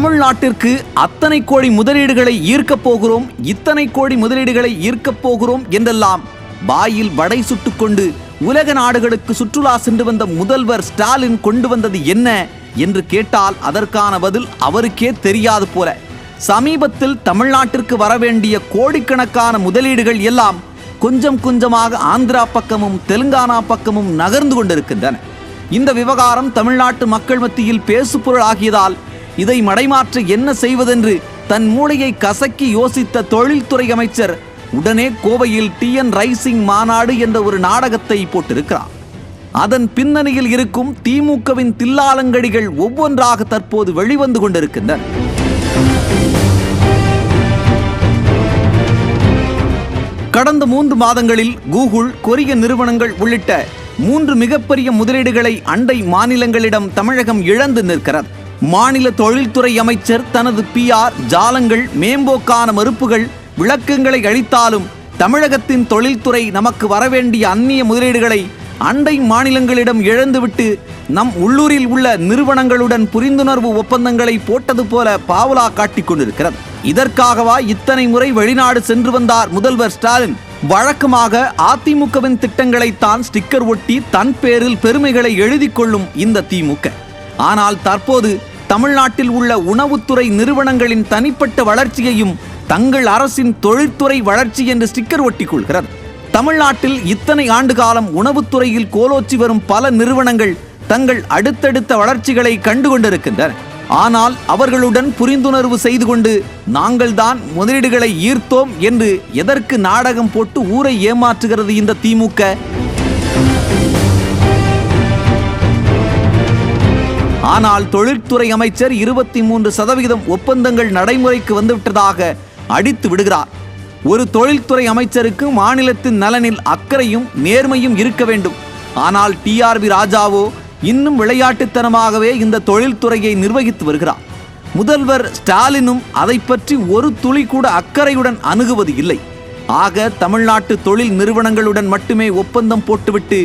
தமிழ்நாட்டிற்கு அத்தனை கோடி முதலீடுகளை ஈர்க்கப் போகிறோம், இத்தனை கோடி முதலீடுகளை ஈர்க்கப் போகிறோம் என்றெல்லாம் வாயில் வடை சுட்டுக்கொண்டு உலக நாடுகளுக்கு சுற்றுலா சென்று வந்த முதல்வர் ஸ்டாலின் கொண்டு வந்தது என்ன என்று கேட்டால் அதற்கான பதில் அவருக்கே தெரியாது போல. சமீபத்தில் தமிழ்நாட்டிற்கு வரவேண்டிய கோடிக்கணக்கான முதலீடுகள் எல்லாம் கொஞ்சம் கொஞ்சமாக ஆந்திரா பக்கமும் தெலுங்கானா பக்கமும் நகர்ந்து கொண்டிருக்கின்றன. இந்த விவகாரம் தமிழ்நாட்டு மக்கள் மத்தியில் பேசுபொருள் ஆகியதால் இதை மடைமாற்ற என்ன செய்வதென்று தன் மூளையை கசக்கி யோசித்த தொழில்துறை அமைச்சர் உடனே கோவையில் TN ரைசிங் மாநாடு என்ற ஒரு நாடகத்தை போட்டிருக்கிறார். அதன் பின்னணியில் இருக்கும் திமுகவின் தில்லாலங்கடிகள் ஒவ்வொன்றாக தற்போது வெளிவந்து கொண்டிருக்கின்றன. கடந்த 3 மாதங்களில் கூகுள், கொரிய நிறுவனங்கள் உள்ளிட்ட 3 மிகப்பெரிய முதலீடுகளை அண்டை மாநிலங்களிடம் தமிழகம் இழந்து நிற்கிறது. மாநில தொழில்துறை அமைச்சர் தனது PR ஜாலங்கள், மேம்போக்கான மறுப்புகள், விளக்கங்களை அளித்தாலும் தமிழகத்தின் தொழில்துறை நமக்கு வரவேண்டிய அந்நிய முதலீடுகளை அண்டை மாநிலங்களிடம் இழந்துவிட்டு நம் உள்ளூரில் உள்ள நிறுவனங்களுடன் புரிந்துணர்வு ஒப்பந்தங்களை போட்டது போல பாவலா காட்டிக் கொண்டிருக்கிறது. இதற்காகவா இத்தனை முறை வெளிநாடு சென்று வந்தார் முதல்வர் ஸ்டாலின்? வழக்கமாக அதிமுகவின் திட்டங்களைத்தான் ஸ்டிக்கர் ஒட்டி தன் பேரில் பெருமைகளை எழுதி கொள்ளும் இந்த திமுக. ஆனால் தற்போது தமிழ்நாட்டில் உள்ள உணவுத்துறை நிறுவனங்களின் தனிப்பட்ட வளர்ச்சியையும் தங்கள் அரசின் தொழில்துறை வளர்ச்சி என்று ஸ்டிக்கர் ஒட்டி கொள்கிறது. தமிழ்நாட்டில் இத்தனை ஆண்டு காலம் உணவுத்துறையில் கோலோச்சி வரும் பல நிறுவனங்கள் தங்கள் அடுத்தடுத்த வளர்ச்சிகளை கண்டுகொண்டிருக்கின்றன. ஆனால் அவர்களுடன் புரிந்துணர்வு செய்து கொண்டு நாங்கள் தான் முதலீடுகளை ஈர்த்தோம் என்று எதற்கு நாடகம் போட்டு ஊரை ஏமாற்றுகிறது இந்த திமுக? ஆனால் தொழில்துறை அமைச்சர் 23% ஒப்பந்தங்கள் நடைமுறைக்கு வந்துவிட்டதாக அடித்து விடுகிறார். ஒரு தொழில்துறை அமைச்சருக்கு மாநிலத்தின் நலனில் அக்கறையும் நேர்மையும் இருக்க வேண்டும். ஆனால் TRB ராஜாவோ இன்னும் விளையாட்டுத்தனமாகவே இந்த தொழில்துறையை நிர்வகித்து வருகிறார். முதல்வர் ஸ்டாலினும் அதை பற்றி ஒரு துளி கூட அக்கறையுடன் அணுகுவது இல்லை. ஆக தமிழ்நாட்டு தொழில் நிறுவனங்களுடன் மட்டுமே ஒப்பந்தம் போட்டுவிட்டு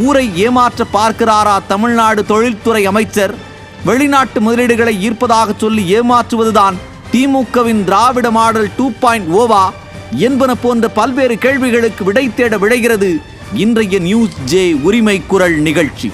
ஊரை ஏமாற்ற பார்க்கிறாரா தமிழ்நாடு தொழில்துறை அமைச்சர்? வெளிநாட்டு முதலீடுகளை ஈர்ப்பதாக சொல்லி ஏமாற்றுவதுதான் திமுகவின் திராவிட மாடல் 2.0 என்பன போன்ற பல்வேறு கேள்விகளுக்கு விடை தேட விழைகிறது இன்றைய நியூஸ் ஜே உரிமை குரல் நிகழ்ச்சி.